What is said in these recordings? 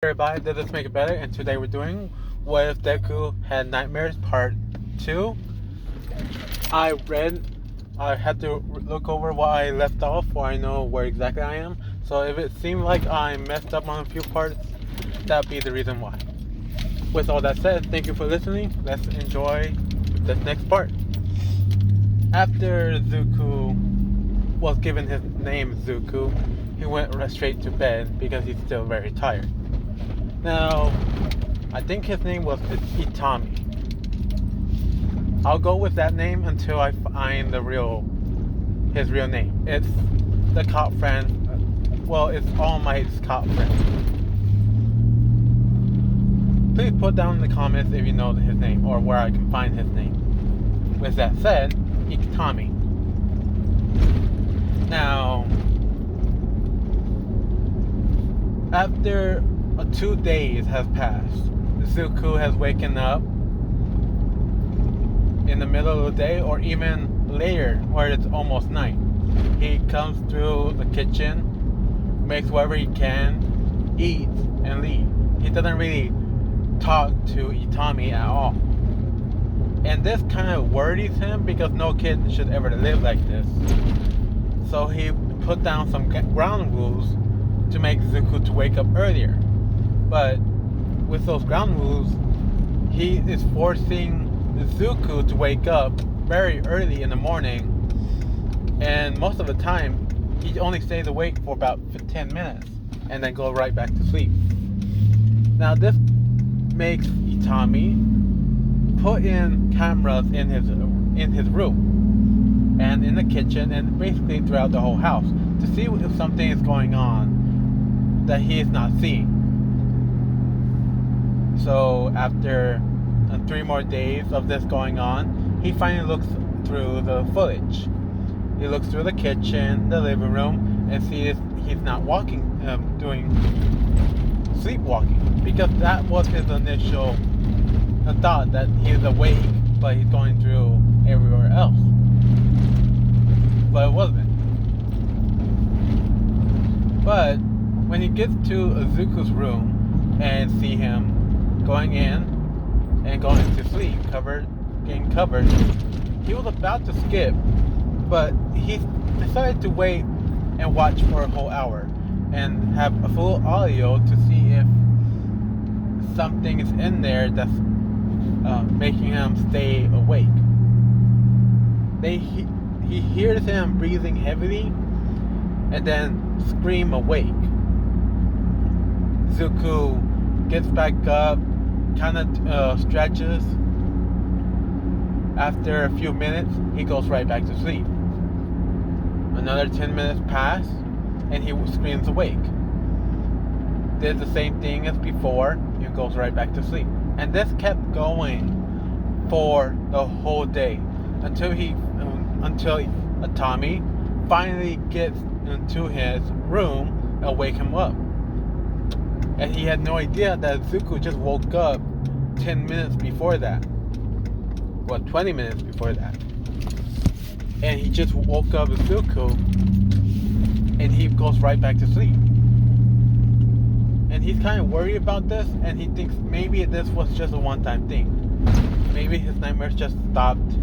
Everybody, this is Make It Better, and today we're doing What If Deku Had Nightmares Part 2. I had to look over what I left off so I know where exactly I am. So if it seemed like I messed up on a few parts, that'd be the reason why. With all that said, thank you for listening. Let's enjoy this next part. After Zuko was given his name Zuko, he went straight to bed because he's still very tired. Now, I think his name was Itami. I'll go with that name until I find his real name. It's the cop friend. Well, it's All Might's cop friend. Please put down in the comments if you know his name or where I can find his name. With that said, Itami. Now, after 2 days have passed, Zuko has waken up in the middle of the day or even later where it's almost night. He comes through the kitchen, makes whatever he can, eats, and leaves. He doesn't really talk to Itami at all. And this kind of worries him because no kid should ever live like this. So he put down some ground rules to make Zuko to wake up earlier. But with those ground rules, he is forcing Zuko to wake up very early in the morning, and most of the time he only stays awake for about 10 minutes and then goes right back to sleep. Now this makes Itami put in cameras in his room and in the kitchen and basically throughout the whole house to see if something is going on that he is not seeing. So after 3 more days of this going on, he finally looks through the footage. He looks through the kitchen, the living room, and sees he's not doing sleepwalking, because that was his initial thought, that he's awake, but he's going through everywhere else. But it wasn't. But when he gets to Zuko's room and see him going in and going to sleep, getting covered, he was about to skip, but he decided to wait and watch for a whole hour and have a full audio to see if something is in there that's making him stay awake. He hears him breathing heavily and then scream awake. Zuko gets back up, kind of stretches. After a few minutes, he goes right back to sleep. Another 10 minutes pass, and he screams awake. Did the same thing as before, he goes right back to sleep. And this kept going for the whole day until Itami finally gets into his room and wake him up. And he had no idea that Zuko just woke up 10 minutes before that. Well, 20 minutes before that. And he just woke up with Zuko, and he goes right back to sleep. And he's kind of worried about this, and he thinks maybe this was just a one-time thing. Maybe his nightmares just stopped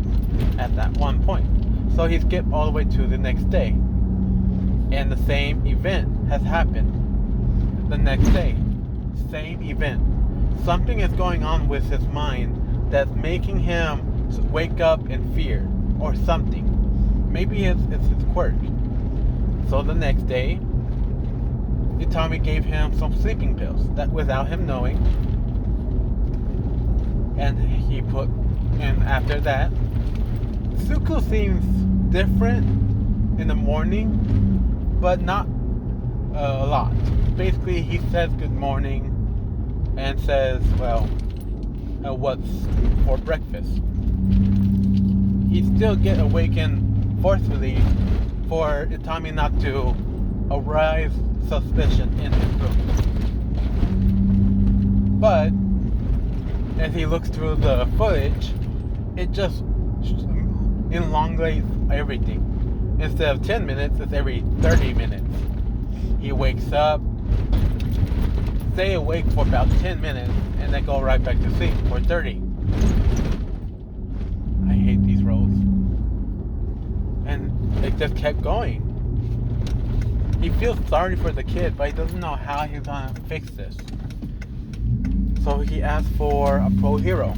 at that one point. So he skipped all the way to the next day. And the same event has happened. The next day, same event. Something is going on with his mind that's making him wake up in fear or something. Maybe it's his quirk. So the next day, Itami gave him some sleeping pills that without him knowing. And after that, Zuko seems different in the morning, but not a lot. Basically, he says good morning and says, what's for breakfast. He still get awakened forcefully for Itami not to arouse suspicion in his room. But as he looks through the footage, it just elongates everything. Instead of 10 minutes, it's every 30 minutes. He wakes up, stay awake for about 10 minutes and then go right back to sleep for 30. I hate these roads. And it just kept going. He feels sorry for the kid, but he doesn't know how he's gonna fix this. So he asked for a pro hero.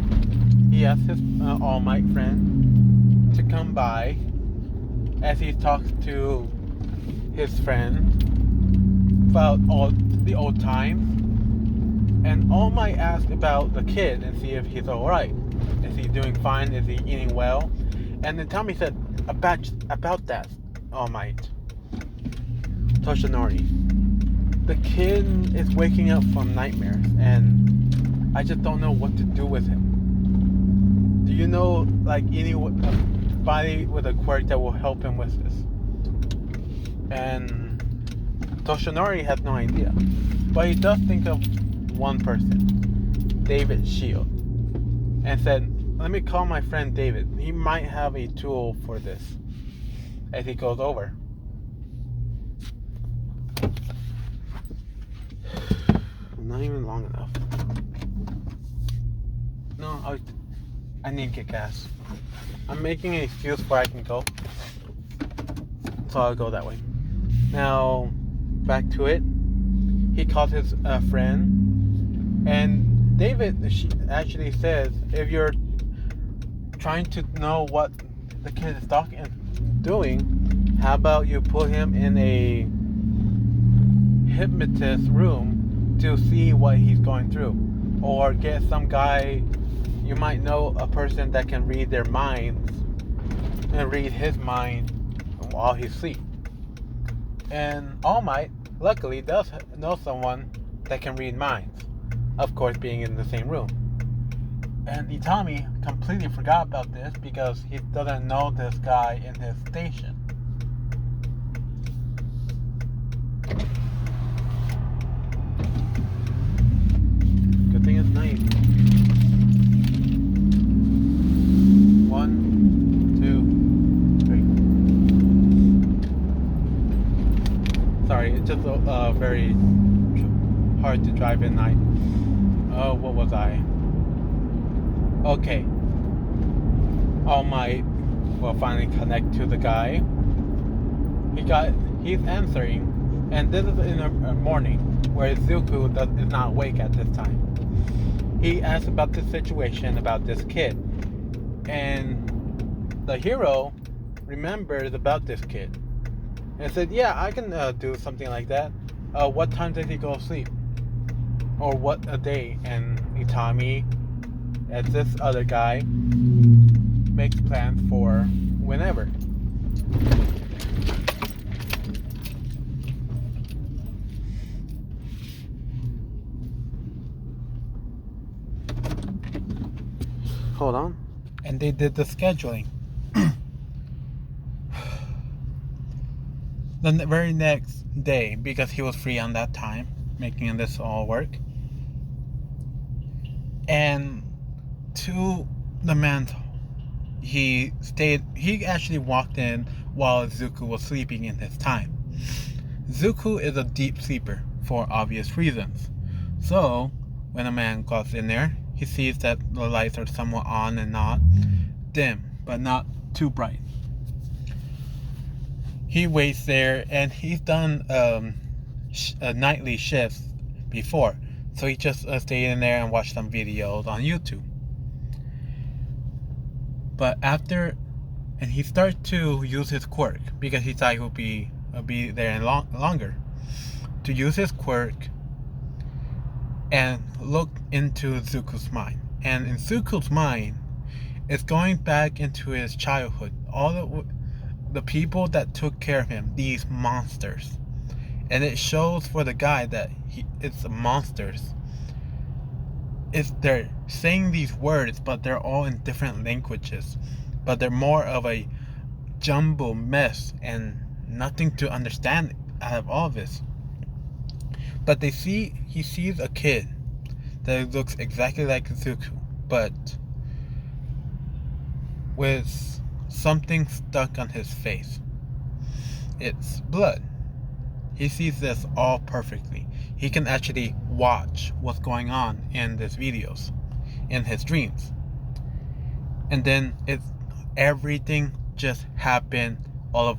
He asked his All Might friend to come by as he talks to his friend about all the old times. And All Might asked about the kid and see if he's alright. Is he doing fine? Is he eating well? And then Tommy said about that, All Might, Toshinori, the kid is waking up from nightmares and I just don't know what to do with him. Do you know like anybody with a quirk that will help him with this? And Toshinori has no idea, but he does think of one person, David Shield, and said, let me call my friend David. He might have a tool for this as he goes over. Not even long enough. No, I need to get gas. I'm making an excuse where I can go, so I'll go that way. Now, back to it. He calls his friend, and David actually says, if you're trying to know what the kid is doing, how about you put him in a hypnotist room to see what he's going through, or get some guy, you might know a person that can read their minds and read his mind while he's asleep. And All Might luckily does know someone that can read minds, of course being in the same room. And Itami completely forgot about this because he doesn't know this guy in his station. Good thing it's night. 1, 2, 3. Sorry, it's just very hard to drive at night. What was I? Okay. All Might will finally connect to the guy. He's answering, and this is in the morning where Zuko is not awake at this time. He asks about the situation about this kid, and the hero remembers about this kid and said, yeah, I can do something like that. What time does he go to sleep? Or what a day? And Itami, as this other guy, makes plans for whenever. Hold on. And they did the scheduling. The very next day, because he was free on that time, making this all work. And to the man's, he actually walked in while Zuko was sleeping in his time. Zuko is a deep sleeper for obvious reasons. So, when a man goes in there, he sees that the lights are somewhat on and not dim, but not too bright. He waits there, and he's done nightly shifts before, so he just stayed in there and watched some videos on YouTube. But after, and he starts to use his quirk because he thought he would be there longer. To use his quirk and look into Zuko's mind, and in Zuko's mind, it's going back into his childhood. All the people that took care of him, these monsters. And it shows for the guy that it's monsters. They're saying these words, but they're all in different languages. But they're more of a jumble mess and nothing to understand out of all of this. But he sees a kid that looks exactly like Zuko, but with something stuck on his face. It's blood. He sees this all perfectly. He can actually watch what's going on in these videos, in his dreams. And then everything just happened, all of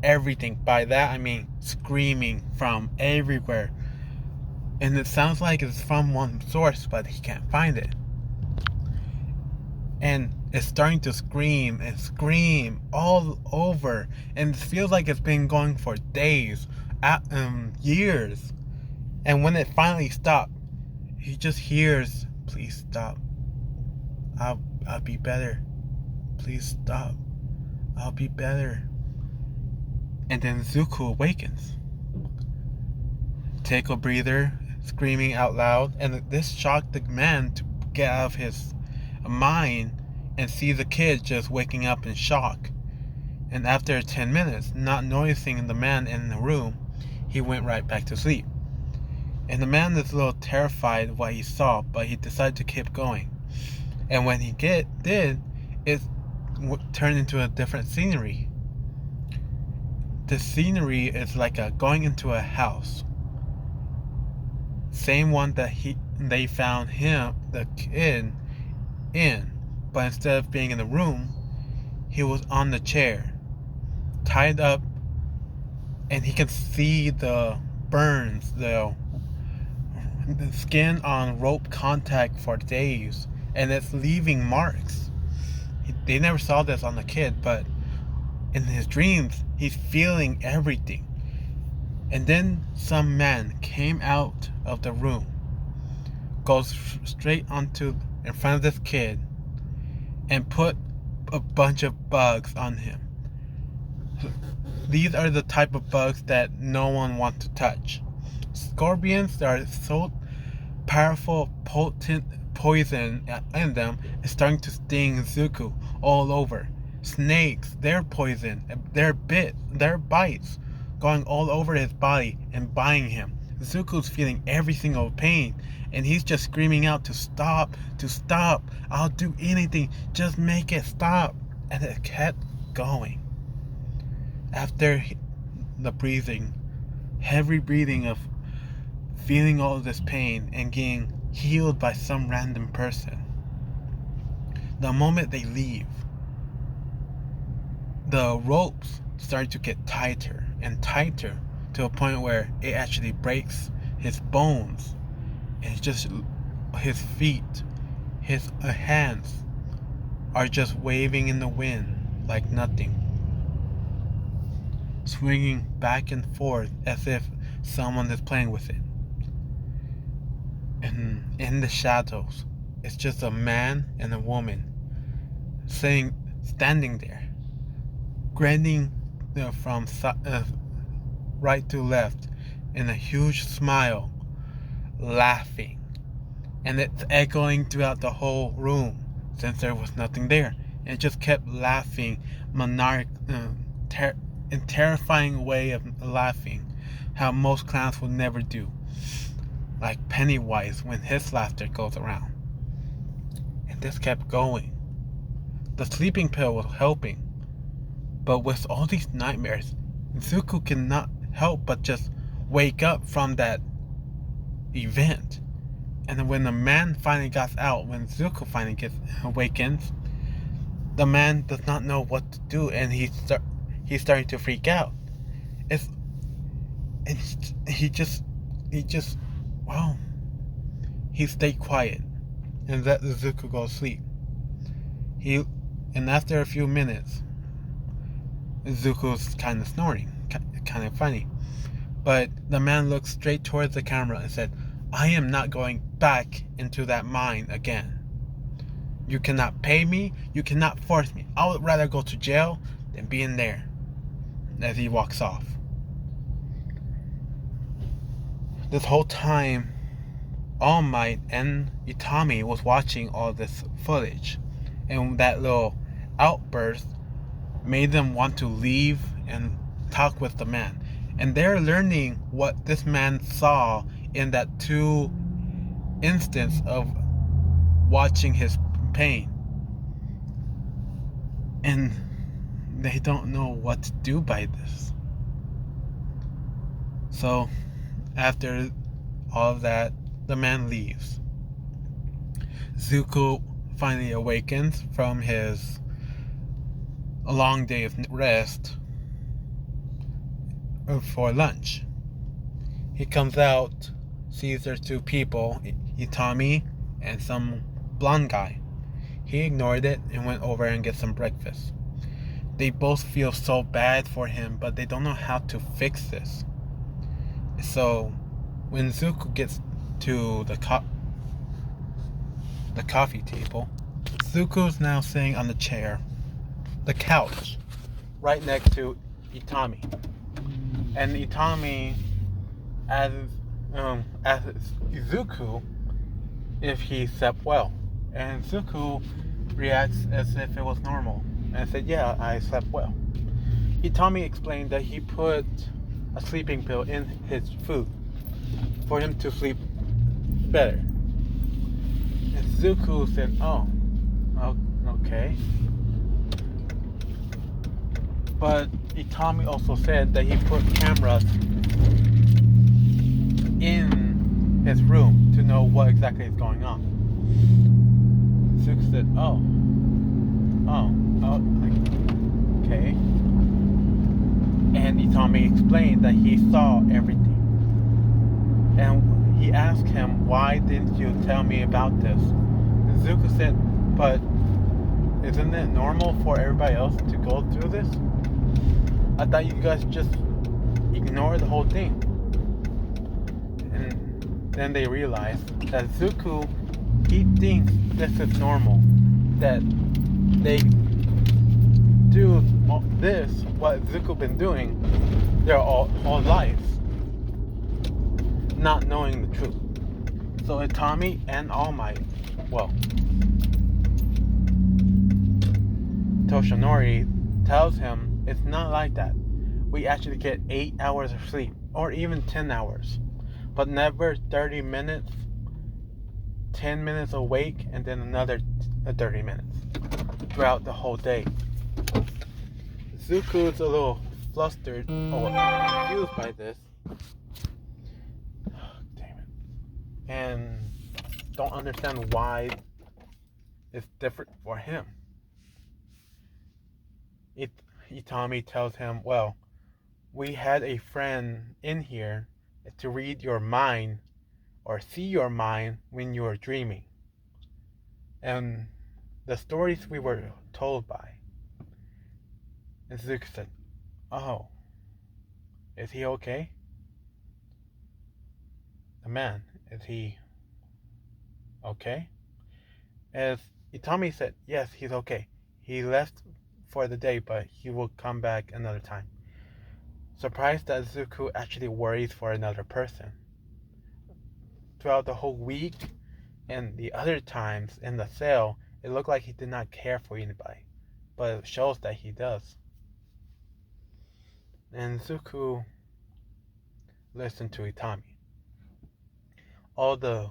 everything. By that I mean screaming from everywhere. And it sounds like it's from one source, but he can't find it. And it's starting to scream and scream all over. And it feels like it's been going for days, years. And when it finally stopped, he just hears, "Please stop. I'll be better. Please stop. I'll be better." And then Zuko awakens. Take a breather, screaming out loud, and this shocked the man to get out of his mind and see the kid just waking up in shock. And after 10 minutes, not noticing the man in the room, he went right back to sleep. And the man is a little terrified of what he saw, but he decided to keep going. And when he did, it turned into a different scenery. The scenery is like going into a house. Same one that they found the kid in, but instead of being in the room, he was on the chair, tied up, and he can see the burns, the skin on rope contact for days, and it's leaving marks. They never saw this on the kid, but in his dreams, he's feeling everything. And then some man came out of the room, goes straight in front of this kid, and put a bunch of bugs on him. These are the type of bugs that no one wants to touch. Scorpions that are so powerful, potent poison in them is starting to sting Zuko all over. Snakes, their poison, their bites, going all over his body and biting him. Zuko's feeling every single pain, and he's just screaming out to stop, I'll do anything, just make it stop. And it kept going. After the breathing, heavy breathing of feeling all of this pain and getting healed by some random person, the moment they leave, the ropes start to get tighter and tighter to a point where it actually breaks his bones. And it's just his feet, his hands are just waving in the wind like nothing, swinging back and forth as if someone is playing with it. And in the shadows, it's just a man and a woman standing there, grinning from right to left in a huge smile, laughing. And it's echoing throughout the whole room since there was nothing there. And it just kept laughing, in terrifying way of laughing, how most clowns would never do. Like Pennywise when his laughter goes around. And this kept going. The sleeping pill was helping. But with all these nightmares, Zuko cannot help but just wake up from that event. And when the man finally got out, when Zuko finally awakens, the man does not know what to do, and he's starting to freak out. He stayed quiet and let Zuko go to sleep. And after a few minutes, Zuko's kind of snoring, kind of funny. But the man looked straight towards the camera and said, "I am not going back into that mine again. You cannot pay me, you cannot force me. I would rather go to jail than be in there," as he walks off. This whole time, All Might and Itami was watching all this footage, and that little outburst made them want to leave and talk with the man. And they're learning what this man saw in that 2 instance of watching his pain. And they don't know what to do by this. So after all of that, the man leaves. Zuko finally awakens from his long day of rest for lunch. He comes out, sees there's two people, Itami and some blonde guy. He ignored it and went over and get some breakfast. They both feel so bad for him, but they don't know how to fix this. So, when Zuko gets to the coffee table, Zuko's now sitting on the couch, right next to Itami. And Itami asks Zuko if he slept well. And Zuko reacts as if it was normal and said, yeah, I slept well. Itami explained that he put a sleeping pill in his food for him to sleep better. And Zuko said, oh, okay. But Itami also said that he put cameras in his room to know what exactly is going on. Zuko said, okay. And Itami explained that he saw everything. And he asked him, why didn't you tell me about this? And Zuko said, but isn't it normal for everybody else to go through this? I thought you guys just ignore the whole thing. And then they realized that Zuko, he thinks this is normal. That they do this, what Zuko been doing their whole lives, not knowing the truth. So Itami and All Might, Toshinori tells him it's not like that. We actually get 8 hours of sleep, or even 10 hours, but never 30 minutes, 10 minutes awake, and then another 30 minutes throughout the whole day. Zuko's a little flustered or confused by this. Damn it. And don't understand why it's different for him. Itami tells him, well, we had a friend in here to read your mind or see your mind when you were dreaming. And the stories we were told by. And Zuko said, oh, is he okay? The man, is he okay? As Itami said, yes, he's okay. He left for the day, but he will come back another time. Surprised that Zuko actually worries for another person. Throughout the whole week and the other times in the cell, it looked like he did not care for anybody, but it shows that he does. And Zuko listened to Itami. All the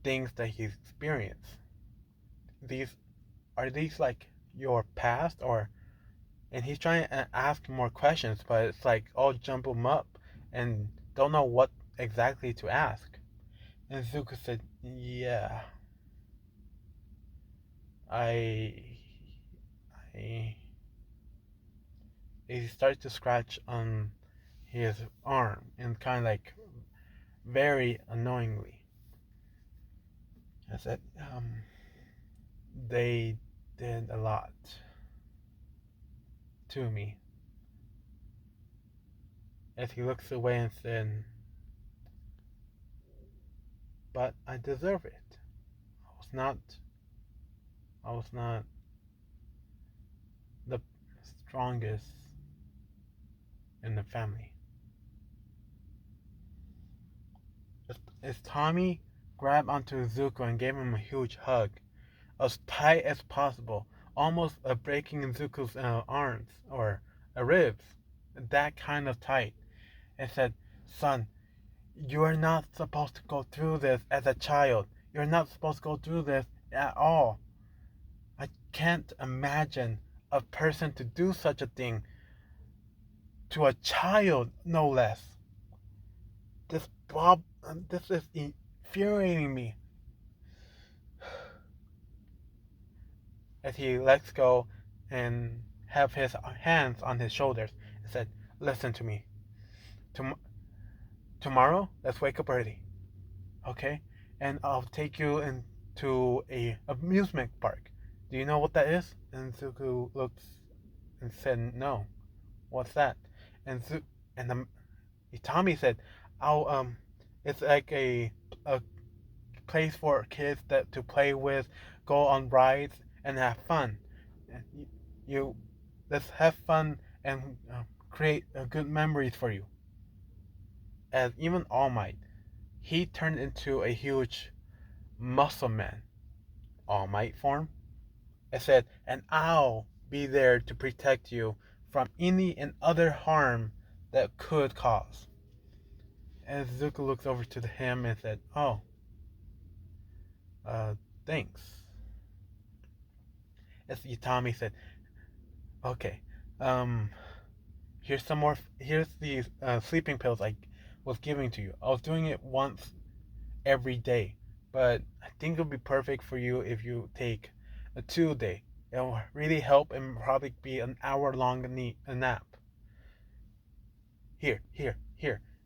things that he's experienced. Are these like your past, or? And he's trying to ask more questions, but it's like all jumble them up and don't know what exactly to ask. And Zuko said, yeah, he started to scratch on his arm and kind of like very annoyingly. I said, they did a lot to me. As he looks away and said, but I deserve it. I was not the strongest in the family. As Tommy grabbed onto Zuko and gave him a huge hug, as tight as possible, almost breaking Zuko's arms or ribs, that kind of tight, and said, son, you are not supposed to go through this as a child. You're not supposed to go through this at all. I can't imagine a person to do such a thing to a child, no less. This This is infuriating me. As he lets go and have his hands on his shoulders and said, "Listen to me. Tom- Tomorrow, let's wake up early, okay? And I'll take you into a amusement park. Do you know what that is?" And Zuko looked and said, "No. What's that?" And the Tommy said, "I'll it's like a place for kids that to play with, go on rides, and have fun. And you let's have fun and create good memories for you." As even All Might, he turned into a huge muscle man, All Might form. It said, "And I'll be there to protect you from any and other harm that could cause." And Zuko looks over to him and said, "Oh, uh, thanks." As Utami said, "Okay, um, here's some more. Here's these sleeping pills I was giving to you. I was doing it once every day, but I think it'll be perfect for you if you take a 2 day. It'll really help and probably be an hour long nap. Here,"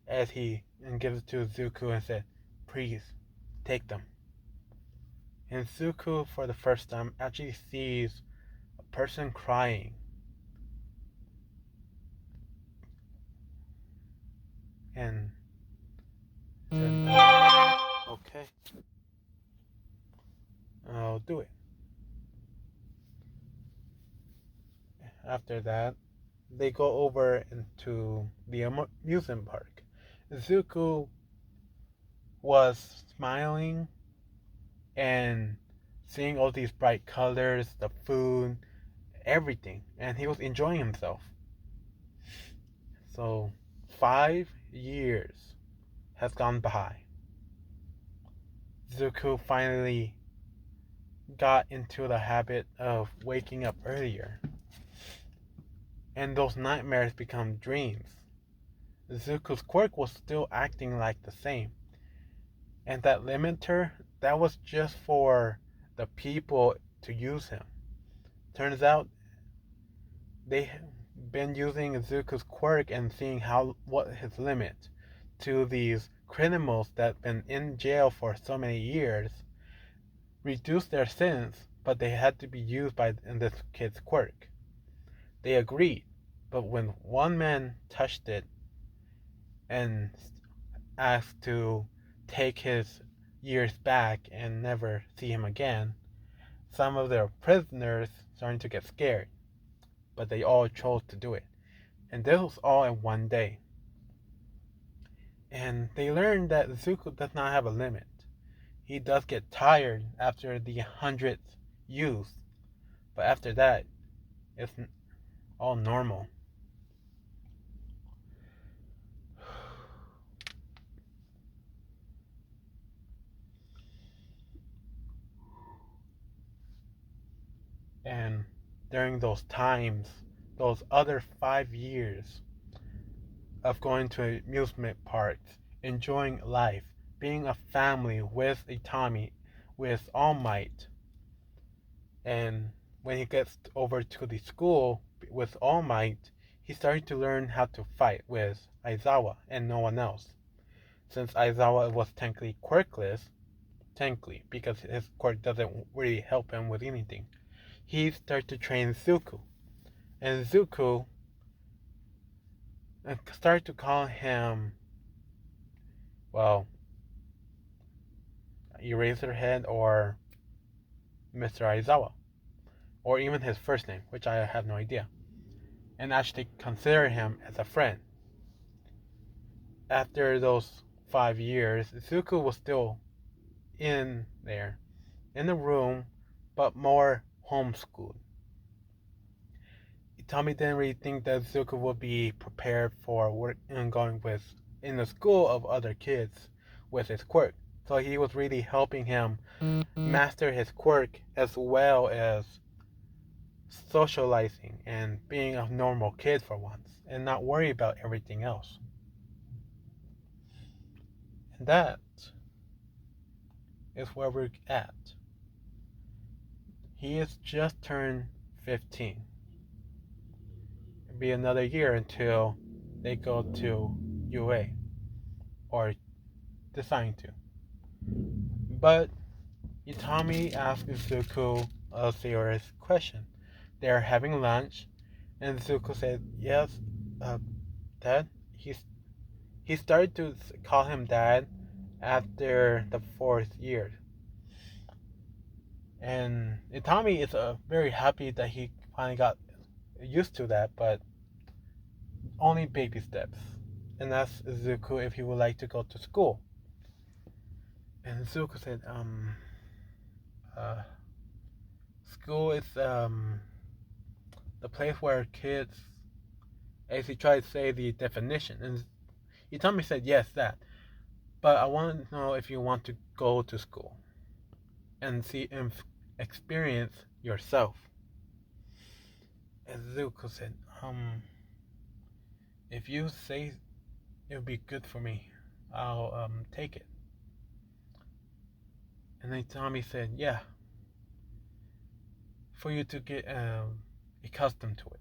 as he and gives it to Zuko and said, "Please take them." And Zuko, for the first time, actually sees a person crying, and said, "Okay, I'll do it." After that, they go over into the amusement park. Zuko was smiling and seeing all these bright colors, the food, everything, and he was enjoying himself. So, 5 years has gone by. Zuko finally got into the habit of waking up earlier, and those nightmares become dreams. Zuko's quirk was still acting like the same, and that limiter, that was just for the people to use him. Turns out they've been using Zuko's quirk and seeing what his limit to these criminals that been in jail for so many years, reduce their sentence, but they had to be used by in this kid's quirk. They agreed, but when one man touched it and asked to take his years back and never see him again, some of their prisoners started to get scared, but they all chose to do it. And this was all in one day. And they learned that Zuko does not have a limit. He does get tired after the 100th use, but after that, it's all normal. And during those times, those other 5 years of going to amusement parks, enjoying life, being a family with Itami, with All Might, and when he gets over to the school with All Might, he started to learn how to fight with Aizawa and no one else. Since Aizawa was technically quirkless, technically, because his quirk doesn't really help him with anything, he started to train Zuko. And Zuko started to call him, well, Eraserhead or Mr. Aizawa, or even his first name, which I have no idea, and actually consider him as a friend. After those 5 years, Zuko was still in there, in the room, but more homeschooled. Tommy didn't really think that Zuko would be prepared for work and going with in the school of other kids with his quirk. So he was really helping him master his quirk as well as socializing and being a normal kid for once and not worry about everything else. And that is where we're at. He has just turned 15. It'll be another year until they go to UA, or decide to. But Itami asked Izuku a serious question. They are having lunch, and Izuku said, "Yes, Dad." He started to call him Dad after the 4th year, and Itami is very happy that he finally got used to that, but only baby steps. And asked Izuku if he would like to go to school. And Izuku said, uh, school is the place where kids actually try to say the definition. And Itami said, yes, that. But I want to know if you want to go to school and see and experience yourself. And Izuku said, if you say it would be good for me, I'll take it. And then Tommy said, yeah, for you to get accustomed to it.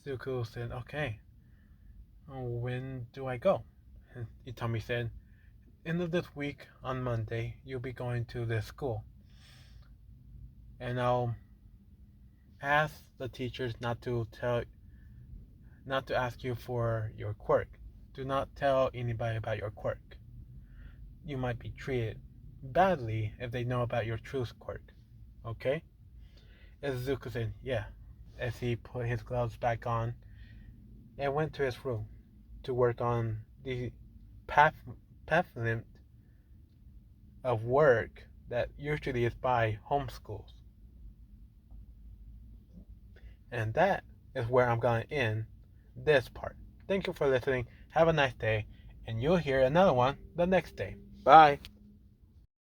Zuko said, okay, when do I go? And Itami said, end of this week on Monday, you'll be going to this school. And I'll ask the teachers not to ask you for your quirk. Do not tell anybody about your quirk. You might be treated badly if they know about your true quirk. Okay? As Zuko said, yeah, as he put his gloves back on and went to his room to work on the pamphlet of work that usually is by homeschools. And that is where I'm going to end this part. Thank you for listening. Have a nice day, and you'll hear another one the next day. Bye.